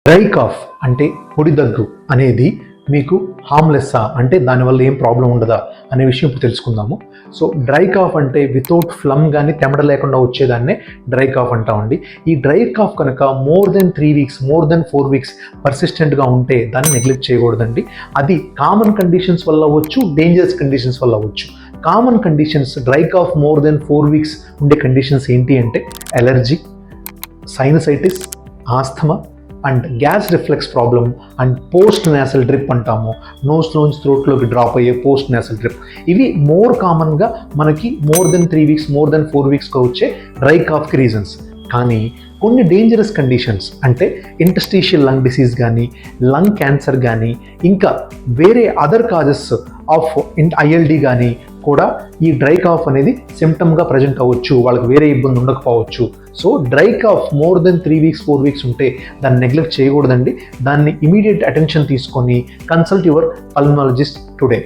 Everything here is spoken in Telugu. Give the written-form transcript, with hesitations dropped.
డ్రై కాఫ్ అంటే పొడి దగ్గు అనేది మీకు హార్మ్లెస్సా అంటే దానివల్ల ఏం ప్రాబ్లం ఉండదా అనే విషయం ఇప్పుడు తెలుసుకుందాము. సో డ్రై కాఫ్ అంటే వితౌట్ ఫ్లమ్ కానీ తెమడ లేకుండా వచ్చేదాన్నే డ్రై కాఫ్ అంటామండి. ఈ డ్రై కాఫ్ కనుక more than 3 weeks more than 4 weeks పర్సిస్టెంట్గా ఉంటే దాన్ని నెగ్లెక్ట్ చేయకూడదండి. అది కామన్ కండిషన్స్ వల్ల అవ్వచ్చు, డేంజరస్ కండిషన్స్ వల్ల అవ్వచ్చు. Common conditions dry cough more than 4 weeks ఉండే కండిషన్స్ ఏంటి అంటే allergy, sinusitis, asthma and gas reflux problem and post nasal drip అంటాము. నోస్లోంచి థ్రోట్లోకి డ్రాప్ అయ్యే పోస్ట్ నేసల్ డ్రిప్. ఇవి మోర్ కామన్గా మనకి more than 3 weeks more than 4 వీక్స్గా వచ్చే డ్రై కాఫ్కి రీజన్స్. కానీ కొన్ని డేంజరస్ కండిషన్స్ అంటే ఇంటర్స్టీషియల్ లంగ్ డిసీజ్ కానీ, లంగ్ క్యాన్సర్ కానీ, ఇంకా వేరే అదర్ కాజెస్ ఆఫ్ ఐఎల్డి కానీ కూడా ఈ డ్రై కాఫ్ అనేది సిమ్టమ్గా ప్రజెంట్ అవ్వచ్చు. వాళ్ళకి వేరే ఇబ్బంది ఉండకపోవచ్చు. So dry cough more than 3 weeks 4 weeks ఉంటే దాన్ని నెగ్లెక్ట్ చేయకూడదండి. దాన్ని ఇమీడియట్ అటెన్షన్ తీసుకొని కన్సల్ట్ యువర్ పల్మనాలజిస్ట్ టుడే.